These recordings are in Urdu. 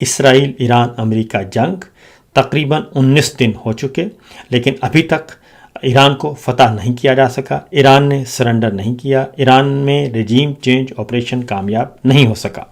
اسرائیل ایران امریکہ جنگ تقریباً 19 دن ہو چکے، لیکن ابھی تک ایران کو فتح نہیں کیا جا سکا، ایران نے سرنڈر نہیں کیا، ایران میں رجیم چینج آپریشن کامیاب نہیں ہو سکا۔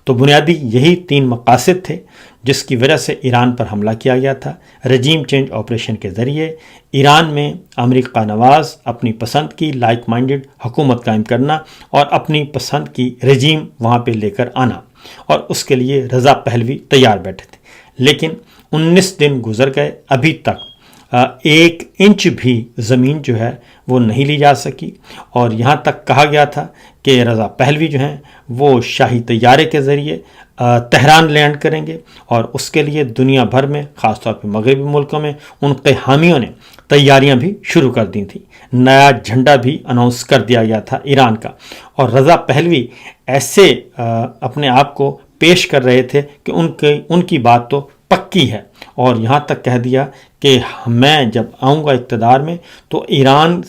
تو بنیادی یہی 3 مقاصد تھے جس کی وجہ سے ایران پر حملہ کیا گیا تھا۔ رجیم چینج آپریشن کے ذریعے ایران میں امریکہ نواز اپنی پسند کی لائک مائنڈڈ حکومت قائم کرنا اور اپنی پسند کی رجیم وہاں پہ لے کر آنا، اور اس کے لیے رضا پہلوی تیار بیٹھے تھے۔ لیکن 19 دن گزر گئے، ابھی تک 1 انچ بھی زمین جو ہے وہ نہیں لی جا سکی، اور یہاں تک کہا گیا تھا کہ رضا پہلوی جو ہیں وہ شاہی طیارے کے ذریعے تہران لینڈ کریں گے، اور اس کے لیے دنیا بھر میں خاص طور پہ مغربی ملکوں میں ان کے حامیوں نے تیاریاں بھی شروع کر دی تھیں۔ نیا جھنڈا بھی اناؤنس کر دیا گیا تھا ایران کا، اور رضا پہلوی ایسے اپنے آپ کو پیش کر رہے تھے کہ ان کی بات تو پکی ہے، اور یہاں تک کہہ دیا کہ میں جب آؤں گا اقتدار میں تو ایران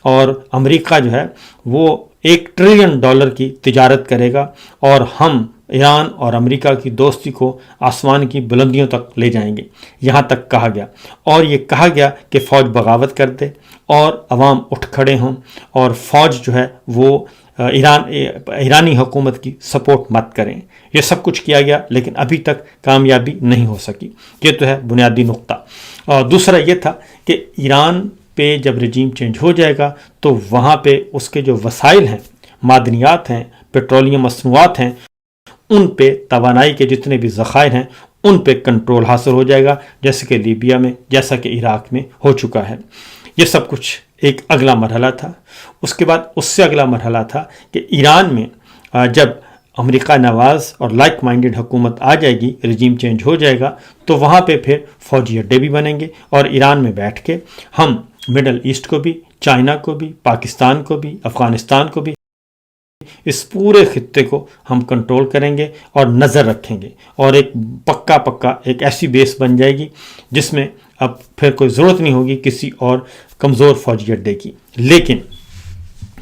اور امریکہ جو ہے وہ $1 ٹریلین کی تجارت کرے گا، اور ہم ایران اور امریکہ کی دوستی کو آسمان کی بلندیوں تک لے جائیں گے، یہاں تک کہا گیا۔ اور یہ کہا گیا کہ فوج بغاوت کر دے اور عوام اٹھ کھڑے ہوں، اور فوج جو ہے وہ ایرانی حکومت کی سپورٹ مت کریں۔ یہ سب کچھ کیا گیا، لیکن ابھی تک کامیابی نہیں ہو سکی۔ یہ تو ہے بنیادی نقطہ۔ اور دوسرا یہ تھا کہ ایران پہ جب رجیم چینج ہو جائے گا تو وہاں پہ اس کے جو وسائل ہیں، معدنیات ہیں، پیٹرولیم مصنوعات ہیں، ان پہ توانائی کے جتنے بھی ذخائر ہیں ان پہ کنٹرول حاصل ہو جائے گا، جیسے کہ لیبیا میں، جیسا کہ عراق میں ہو چکا ہے۔ یہ سب کچھ ایک اگلا مرحلہ تھا۔ اس کے بعد اس سے اگلا مرحلہ تھا کہ ایران میں جب امریکہ نواز اور لائک مائنڈڈ حکومت آ جائے گی، رجیم چینج ہو جائے گا، تو وہاں پہ پھر فوجی اڈے بھی بنیں گے، اور ایران میں بیٹھ کے ہم مڈل ایسٹ کو بھی، چائنا کو بھی، پاکستان کو بھی، افغانستان کو بھی، اس پورے خطے کو ہم کنٹرول کریں گے اور نظر رکھیں گے، اور ایک پکا ایک ایسی بیس بن جائے گی جس میں اب پھر کوئی ضرورت نہیں ہوگی کسی اور کمزور فوجی اڈے کی۔ لیکن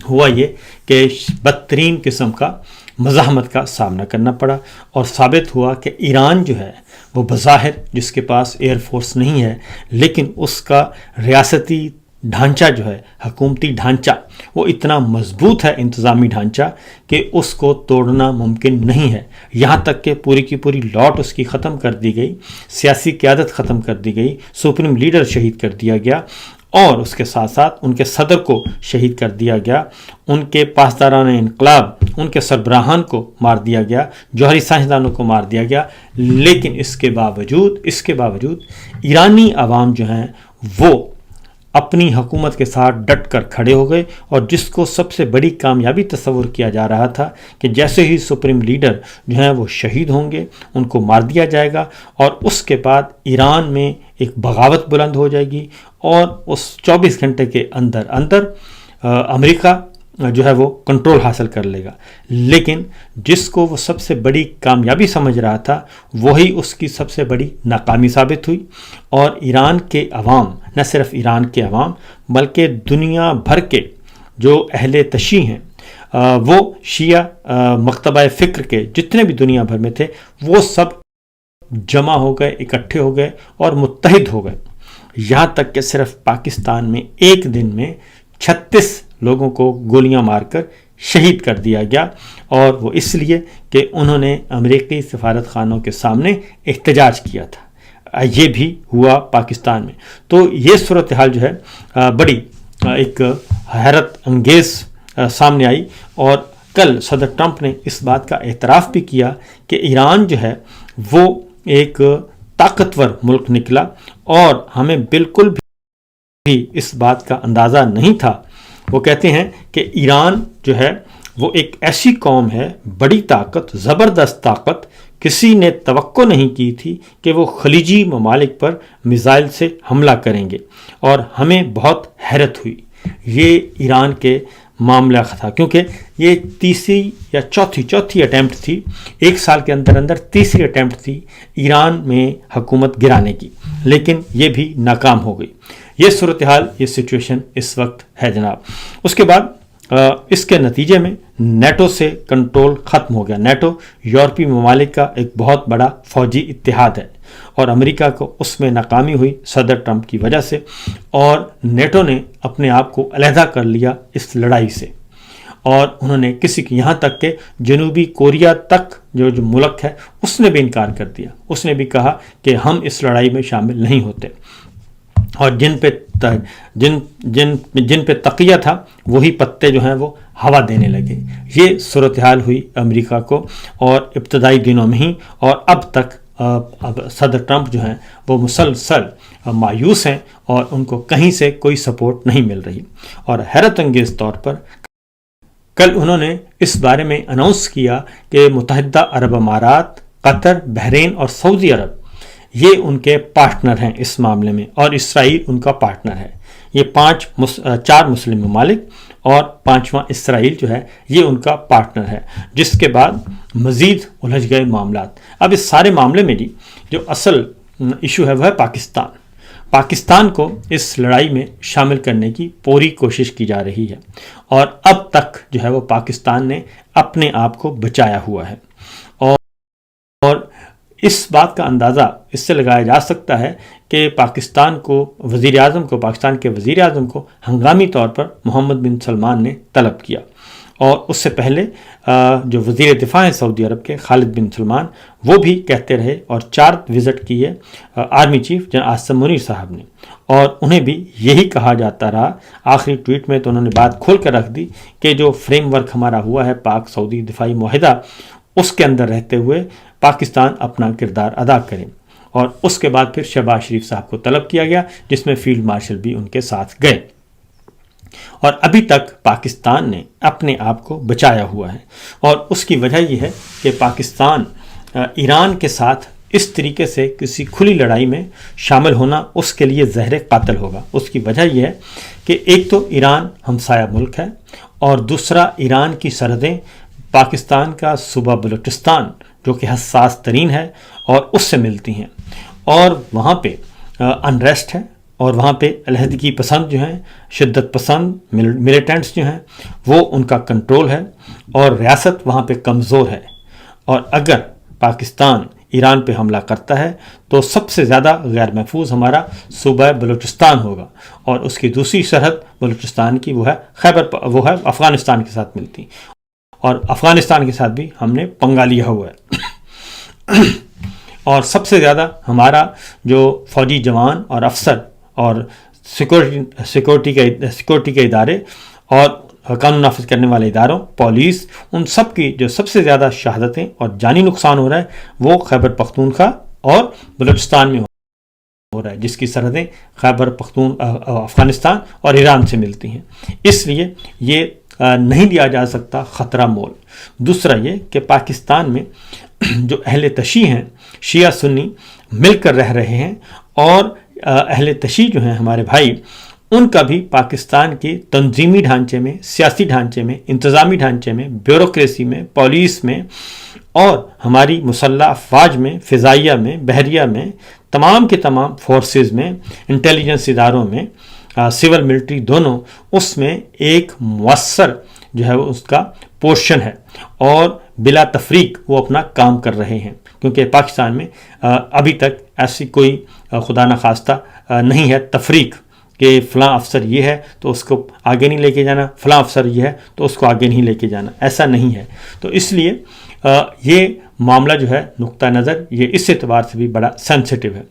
ہوا یہ کہ بدترین قسم کا مزاحمت کا سامنا کرنا پڑا، اور ثابت ہوا کہ ایران جو ہے وہ بظاہر جس کے پاس ایئر فورس نہیں ہے، لیکن اس کا ریاستی ڈھانچہ جو ہے، حکومتی ڈھانچہ، وہ اتنا مضبوط ہے، انتظامی ڈھانچہ، کہ اس کو توڑنا ممکن نہیں ہے۔ یہاں تک کہ پوری کی پوری لاٹ اس کی ختم کر دی گئی، سیاسی قیادت ختم کر دی گئی، سپریم لیڈر شہید کر دیا گیا، اور اس کے ساتھ ساتھ ان کے صدر کو شہید کر دیا گیا، ان کے پاسداران انقلاب، ان کے سربراہان کو مار دیا گیا، جوہری سائنسدانوں کو مار دیا گیا۔ لیکن اس کے باوجود ایرانی عوام جو ہیں وہ اپنی حکومت کے ساتھ ڈٹ کر کھڑے ہو گئے، اور جس کو سب سے بڑی کامیابی تصور کیا جا رہا تھا کہ جیسے ہی سپریم لیڈر جو ہیں وہ شہید ہوں گے، ان کو مار دیا جائے گا، اور اس کے بعد ایران میں ایک بغاوت بلند ہو جائے گی، اور اس 24 گھنٹے کے اندر امریکہ جو ہے وہ کنٹرول حاصل کر لے گا۔ لیکن جس کو وہ سب سے بڑی کامیابی سمجھ رہا تھا، وہی اس کی سب سے بڑی ناکامی ثابت ہوئی، اور ایران کے عوام، نہ صرف ایران کے عوام بلکہ دنیا بھر کے جو اہل تشیع ہیں، وہ شیعہ مکتبہ فکر کے جتنے بھی دنیا بھر میں تھے، وہ سب جمع ہو گئے، اکٹھے ہو گئے اور متحد ہو گئے، یہاں تک کہ صرف پاکستان میں ایک دن میں 36 لوگوں کو گولیاں مار کر شہید کر دیا گیا، اور وہ اس لیے کہ انہوں نے امریکی سفارت خانوں کے سامنے احتجاج کیا تھا۔ یہ بھی ہوا پاکستان میں۔ تو یہ صورتحال جو ہے بڑی ایک حیرت انگیز سامنے آئی، اور کل صدر ٹرمپ نے اس بات کا اعتراف بھی کیا کہ ایران جو ہے وہ ایک طاقتور ملک نکلا، اور ہمیں بالکل بھی اس بات کا اندازہ نہیں تھا۔ وہ کہتے ہیں کہ ایران جو ہے وہ ایک ایسی قوم ہے، بڑی طاقت، زبردست طاقت، کسی نے توقع نہیں کی تھی کہ وہ خلیجی ممالک پر میزائل سے حملہ کریں گے، اور ہمیں بہت حیرت ہوئی۔ یہ ایران کے معاملہ تھا، کیونکہ یہ تیسری یا چوتھی اٹیمپٹ تھی، 1 سال کے اندر تیسری اٹیمپٹ تھی ایران میں حکومت گرانے کی، لیکن یہ بھی ناکام ہو گئی۔ یہ صورتحال، یہ سچویشن اس وقت ہے جناب۔ اس کے بعد اس کے نتیجے میں نیٹو سے کنٹرول ختم ہو گیا۔ نیٹو یورپی ممالک کا ایک بہت بڑا فوجی اتحاد ہے اور امریکہ کو اس میں ناکامی ہوئی صدر ٹرمپ کی وجہ سے، اور نیٹو نے اپنے آپ کو علیحدہ کر لیا اس لڑائی سے، اور انہوں نے کسی کی یہاں تک کہ جنوبی کوریا تک جو ملک ہے اس نے بھی انکار کر دیا۔ اس نے بھی کہا کہ ہم اس لڑائی میں شامل نہیں ہوتے، اور جن پہ تقیہ تھا وہی پتے جو ہیں وہ ہوا دینے لگے۔ یہ صورتحال ہوئی امریکہ کو، اور ابتدائی دنوں میں ہی اور اب تک اب صدر ٹرمپ جو ہیں وہ مسلسل مایوس ہیں اور ان کو کہیں سے کوئی سپورٹ نہیں مل رہی۔ اور حیرت انگیز طور پر کل انہوں نے اس بارے میں اناؤنس کیا کہ متحدہ عرب امارات، قطر، بحرین اور سعودی عرب یہ ان کے پارٹنر ہیں اس معاملے میں، اور اسرائیل ان کا پارٹنر ہے۔ یہ چار مسلم ممالک اور پانچواں اسرائیل جو ہے یہ ان کا پارٹنر ہے، جس کے بعد مزید الجھ گئے معاملات۔ اب اس سارے معاملے میں جو اصل ایشو ہے وہ ہے پاکستان کو اس لڑائی میں شامل کرنے کی پوری کوشش کی جا رہی ہے، اور اب تک جو ہے وہ پاکستان نے اپنے آپ کو بچایا ہوا ہے، اور اس بات کا اندازہ اس سے لگایا جا سکتا ہے کہ پاکستان کے وزیر اعظم کو ہنگامی طور پر محمد بن سلمان نے طلب کیا، اور اس سے پہلے جو وزیر دفاع ہیں سعودی عرب کے خالد بن سلمان، وہ بھی کہتے رہے، اور 4 وزٹ کی ہے army chief general Asim Munir صاحب نے، اور انہیں بھی یہی کہا جاتا رہا۔ آخری ٹویٹ میں تو انہوں نے بات کھول کر رکھ دی کہ جو فریم ورک ہمارا ہوا ہے پاک سعودی دفاعی معاہدہ، اس کے اندر رہتے ہوئے پاکستان اپنا کردار ادا کرے، اور اس کے بعد پھر شہباز شریف صاحب کو طلب کیا گیا، جس میں فیلڈ مارشل بھی ان کے ساتھ گئے، اور ابھی تک پاکستان نے اپنے آپ کو بچایا ہوا ہے۔ اور اس کی وجہ یہ ہے کہ پاکستان ایران کے ساتھ اس طریقے سے کسی کھلی لڑائی میں شامل ہونا اس کے لیے زہر قاتل ہوگا۔ اس کی وجہ یہ ہے کہ ایک تو ایران ہمسایہ ملک ہے، اور دوسرا ایران کی سرحدیں پاکستان کا صوبہ بلوچستان جو کہ حساس ترین ہے اور اس سے ملتی ہیں، اور وہاں پہ انریسٹ ہے، اور وہاں پہ علیحدگی پسند جو ہیں، شدت پسند ملیٹنٹس جو ہیں وہ ان کا کنٹرول ہے، اور ریاست وہاں پہ کمزور ہے، اور اگر پاکستان ایران پہ حملہ کرتا ہے تو سب سے زیادہ غیر محفوظ ہمارا صوبہ بلوچستان ہوگا، اور اس کی دوسری سرحد بلوچستان کی وہ ہے افغانستان کے ساتھ ملتی، اور افغانستان کے ساتھ بھی ہم نے پنگا لیا ہوا ہے۔ اور سب سے زیادہ ہمارا جو فوجی جوان اور افسر اور سیکورٹی کے ادارے اور قانون نافذ کرنے والے اداروں، پولیس، ان سب کی جو سب سے زیادہ شہادتیں اور جانی نقصان ہو رہا ہے وہ خیبر پختونخوا اور بلوچستان میں ہو رہا ہے، جس کی سرحدیں خیبر افغانستان اور ایران سے ملتی ہیں۔ اس لیے یہ نہیں لیا جا سکتا خطرہ مول۔ دوسرا یہ کہ پاکستان میں جو اہل تشیع ہیں، شیعہ سنی مل کر رہ رہے ہیں، اور اہل تشیع جو ہیں ہمارے بھائی، ان کا بھی پاکستان کے تنظیمی ڈھانچے میں، سیاسی ڈھانچے میں، انتظامی ڈھانچے میں، بیوروکریسی میں، پولیس میں، اور ہماری مسلح افواج میں، فضائیہ میں، بحریہ میں، تمام کے تمام فورسز میں، انٹیلیجنس اداروں میں، سول ملٹری دونوں، اس میں ایک مؤثر جو ہے اس کا پورشن ہے، اور بلا تفریق وہ اپنا کام کر رہے ہیں، کیونکہ پاکستان میں ابھی تک ایسی کوئی خدا نخواستہ نہیں ہے تفریق کہ فلاں افسر یہ ہے تو اس کو آگے نہیں لے کے جانا، فلاں افسر یہ ہے تو اس کو آگے نہیں لے کے جانا، ایسا نہیں ہے۔ تو اس لیے یہ معاملہ جو ہے نقطہ نظر یہ اس اعتبار سے بھی بڑا سینسٹیو ہے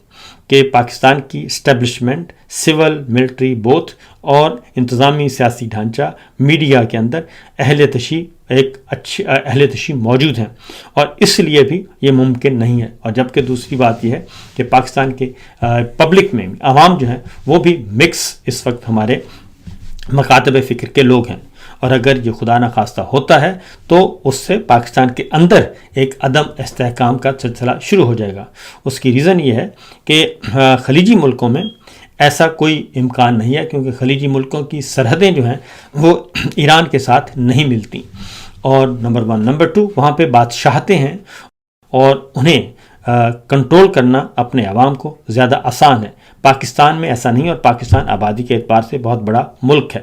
کہ پاکستان کی اسٹیبلشمنٹ، سول ملٹری بوتھ، اور انتظامی سیاسی ڈھانچہ، میڈیا کے اندر اہل تشیع اہل تشیع موجود ہیں، اور اس لیے بھی یہ ممکن نہیں ہے۔ اور جبکہ دوسری بات یہ ہے کہ پاکستان کے پبلک میں عوام جو ہیں وہ بھی مکس اس وقت ہمارے مکاتب فکر کے لوگ ہیں، اور اگر یہ خدا نخواستہ ہوتا ہے تو اس سے پاکستان کے اندر ایک عدم استحکام کا سلسلہ شروع ہو جائے گا۔ اس کی ریزن یہ ہے کہ خلیجی ملکوں میں ایسا کوئی امکان نہیں ہے، کیونکہ خلیجی ملکوں کی سرحدیں جو ہیں وہ ایران کے ساتھ نہیں ملتی، اور نمبر 1 نمبر 2 وہاں پہ بادشاہتیں ہیں، اور انہیں کنٹرول کرنا اپنے عوام کو زیادہ آسان ہے۔ پاکستان میں ایسا نہیں، اور پاکستان آبادی کے اعتبار سے بہت بڑا ملک ہے۔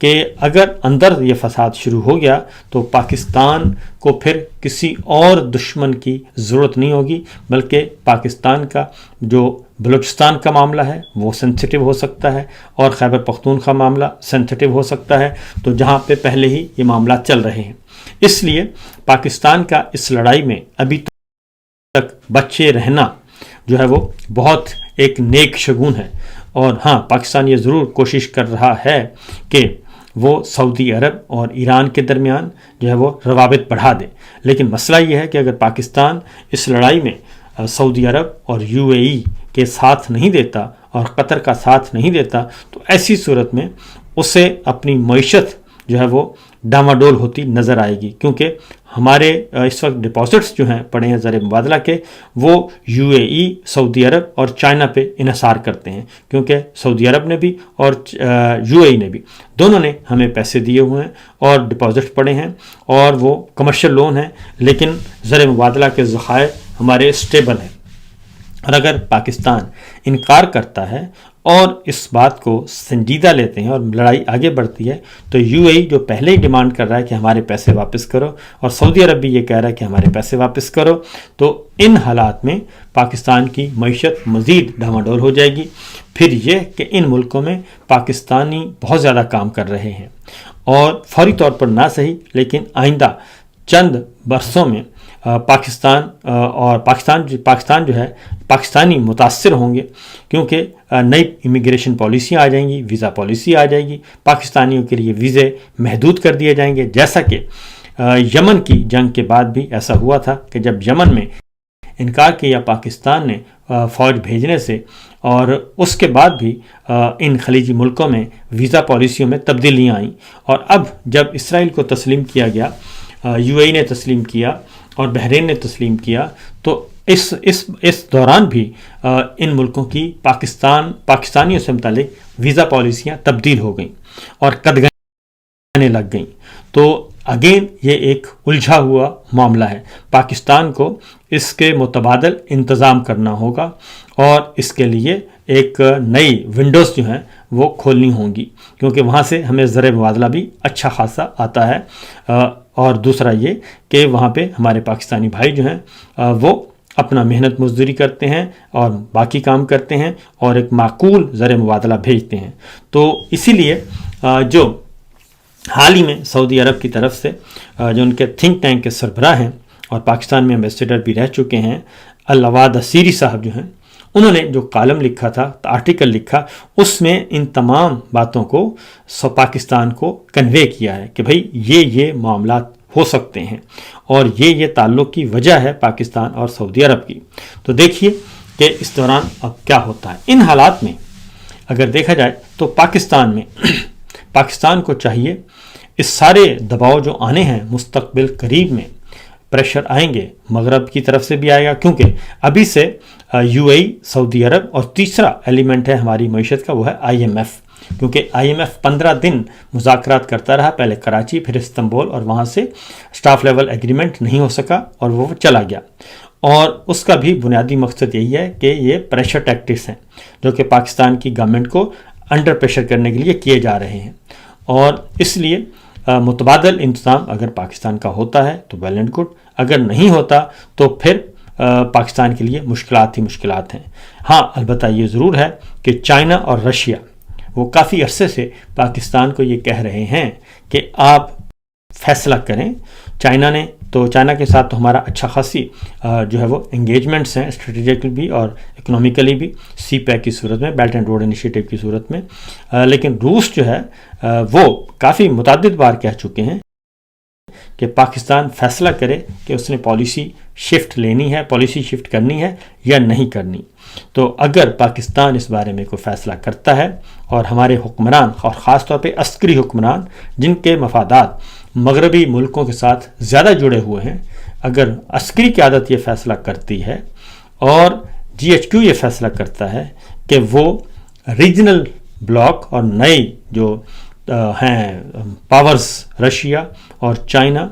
کہ اگر اندر یہ فساد شروع ہو گیا تو پاکستان کو پھر کسی اور دشمن کی ضرورت نہیں ہوگی، بلکہ پاکستان کا جو بلوچستان کا معاملہ ہے وہ سینسٹیو ہو سکتا ہے، اور خیبر پختونخوا معاملہ سینسٹیو ہو سکتا ہے، تو جہاں پہ پہلے ہی یہ معاملات چل رہے ہیں۔ اس لیے پاکستان کا اس لڑائی میں ابھی تک بچے رہنا جو ہے وہ بہت ایک نیک شگون ہے۔ اور ہاں، پاکستان یہ ضرور کوشش کر رہا ہے کہ وہ سعودی عرب اور ایران کے درمیان جو ہے وہ روابط بڑھا دے، لیکن مسئلہ یہ ہے کہ اگر پاکستان اس لڑائی میں سعودی عرب اور UAE کے ساتھ نہیں دیتا اور قطر کا ساتھ نہیں دیتا، تو ایسی صورت میں اسے اپنی معیشت جو ہے وہ ڈاماڈول ہوتی نظر آئے گی، کیونکہ ہمارے اس وقت ڈپازٹس جو ہیں پڑے ہیں زر مبادلہ کے، وہ UAE، سعودی عرب اور چائنا پہ انحصار کرتے ہیں، کیونکہ سعودی عرب نے بھی اور UAE نے بھی، دونوں نے ہمیں پیسے دیے ہوئے ہیں اور ڈپازٹ پڑے ہیں، اور وہ کمرشل لون ہیں، لیکن زر مبادلہ کے ذخائر ہمارے اسٹیبل ہیں۔ اور اگر پاکستان انکار کرتا ہے اور اس بات کو سنجیدہ لیتے ہیں اور لڑائی آگے بڑھتی ہے، تو UAE جو پہلے ہی ڈیمانڈ کر رہا ہے کہ ہمارے پیسے واپس کرو، اور سعودی عرب بھی یہ کہہ رہا ہے کہ ہمارے پیسے واپس کرو، تو ان حالات میں پاکستان کی معیشت مزید ڈاماڈول ہو جائے گی۔ پھر یہ کہ ان ملکوں میں پاکستانی بہت زیادہ کام کر رہے ہیں، اور فوری طور پر نہ صحیح لیکن آئندہ چند برسوں میں پاکستان جو ہے پاکستانی متاثر ہوں گے، کیونکہ نئی امیگریشن پالیسیاں آ جائیں گی، ویزا پالیسی آ جائے گی، پاکستانیوں کے لیے ویزے محدود کر دیے جائیں گے، جیسا کہ یمن کی جنگ کے بعد بھی ایسا ہوا تھا کہ جب یمن میں انکار کیا پاکستان نے فوج بھیجنے سے، اور اس کے بعد بھی ان خلیجی ملکوں میں ویزا پالیسیوں میں تبدیلیاں آئیں، اور اب جب اسرائیل کو تسلیم کیا گیا، UAE نے تسلیم کیا اور بحرین نے تسلیم کیا، تو اس دوران بھی ان ملکوں کی پاکستانیوں سے متعلق ویزا پالیسیاں تبدیل ہو گئیں اور قدغنیں لگ گئیں۔ تو اگین یہ ایک الجھا ہوا معاملہ ہے، پاکستان کو اس کے متبادل انتظام کرنا ہوگا، اور اس کے لیے ایک نئی ونڈوز جو ہیں وہ کھولنی ہوں گی، کیونکہ وہاں سے ہمیں زر مبادلہ بھی اچھا خاصا آتا ہے، اور دوسرا یہ کہ وہاں پہ ہمارے پاکستانی بھائی جو ہیں وہ اپنا محنت مزدوری کرتے ہیں اور باقی کام کرتے ہیں، اور ایک معقول زر مبادلہ بھیجتے ہیں۔ تو اسی لیے جو حال ہی میں سعودی عرب کی طرف سے جو ان کے تھنک ٹینک کے سربراہ ہیں اور پاکستان میں ایمبیسیڈر بھی رہ چکے ہیں، العواد سیری صاحب جو ہیں، انہوں نے جو کالم لکھا تھا، آرٹیکل لکھا، اس میں ان تمام باتوں کو پاکستان کو کنوے کیا ہے کہ بھئی یہ معاملات ہو سکتے ہیں، اور یہ تعلق کی وجہ ہے پاکستان اور سعودی عرب کی۔ تو دیکھیے کہ اس دوران اب کیا ہوتا ہے۔ ان حالات میں اگر دیکھا جائے تو پاکستان کو چاہیے اس سارے دباؤ جو آنے ہیں مستقبل قریب میں، پریشر آئیں گے، مغرب کی طرف سے بھی آئے گا، کیونکہ ابھی سے UAE، سعودی عرب، اور تیسرا ایلیمنٹ ہے ہماری معیشت کا، وہ ہے IMF، کیونکہ IMF 15 دن مذاکرات کرتا رہا، پہلے کراچی پھر استنبول، اور وہاں سے سٹاف لیول ایگریمنٹ نہیں ہو سکا اور وہ چلا گیا، اور اس کا بھی بنیادی مقصد یہی ہے کہ یہ پریشر ٹیکٹکس ہیں جو کہ پاکستان کی گورنمنٹ کو انڈر پریشر کرنے کے لیے کیے جا رہے ہیں، اور اس لیے متبادل انتظام اگر پاکستان کا ہوتا ہے تو ویل اینڈ گڈ، اگر نہیں ہوتا تو پھر پاکستان کے لیے مشکلات ہی مشکلات ہیں۔ ہاں، البتہ یہ ضرور ہے کہ چائنا اور رشیا وہ کافی عرصے سے پاکستان کو یہ کہہ رہے ہیں کہ آپ فیصلہ کریں۔ چائنا کے ساتھ تو ہمارا اچھا خاصی جو ہے وہ انگیجمنٹس ہیں، اسٹریٹجیکلی بھی اور اکنامیکلی بھی، سی پیک کی صورت میں، بیلٹ اینڈ روڈ انیشیٹو کی صورت میں، لیکن روس جو ہے وہ کافی متعدد بار کہہ چکے ہیں کہ پاکستان فیصلہ کرے کہ اس نے پالیسی شفٹ کرنی ہے یا نہیں کرنی۔ تو اگر پاکستان اس بارے میں کوئی فیصلہ کرتا ہے، اور ہمارے حکمران اور خاص طور پہ عسکری حکمران جن کے مفادات مغربی ملکوں کے ساتھ زیادہ جڑے ہوئے ہیں، اگر عسکری قیادت یہ فیصلہ کرتی ہے اور GHQ یہ فیصلہ کرتا ہے کہ وہ ریجنل بلاک اور نئی جو ہیں پاورز، رشیا اور چائنا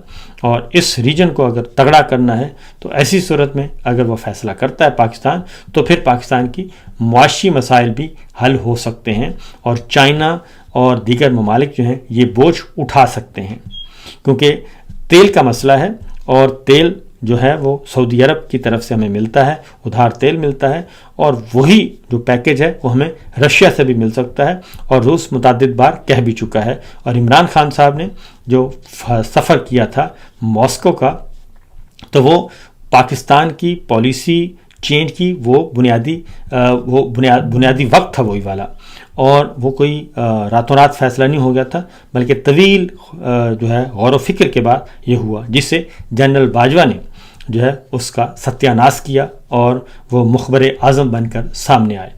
اور اس ریجن کو اگر تگڑا کرنا ہے تو ایسی صورت میں اگر وہ فیصلہ کرتا ہے پاکستان، تو پھر پاکستان کی معاشی مسائل بھی حل ہو سکتے ہیں اور چائنا اور دیگر ممالک جو ہیں یہ بوجھ اٹھا سکتے ہیں، کیونکہ تیل کا مسئلہ ہے اور تیل جو ہے وہ سعودی عرب کی طرف سے ہمیں ملتا ہے، ادھار تیل ملتا ہے، اور وہی جو پیکج ہے وہ ہمیں رشیا سے بھی مل سکتا ہے، اور روس متعدد بار کہہ بھی چکا ہے۔ اور عمران خان صاحب نے جو سفر کیا تھا ماسکو کا، تو وہ پاکستان کی پالیسی چینج کی وہ بنیادی وقت تھا وہی والا، اور وہ کوئی راتوں رات فیصلہ نہیں ہو گیا تھا، بلکہ طویل جو ہے غور و فکر کے بعد یہ ہوا، جس سے جنرل باجوہ نے جو ہے اس کا ستیہ ناش کیا اور وہ مخبر اعظم بن کر سامنے آئے۔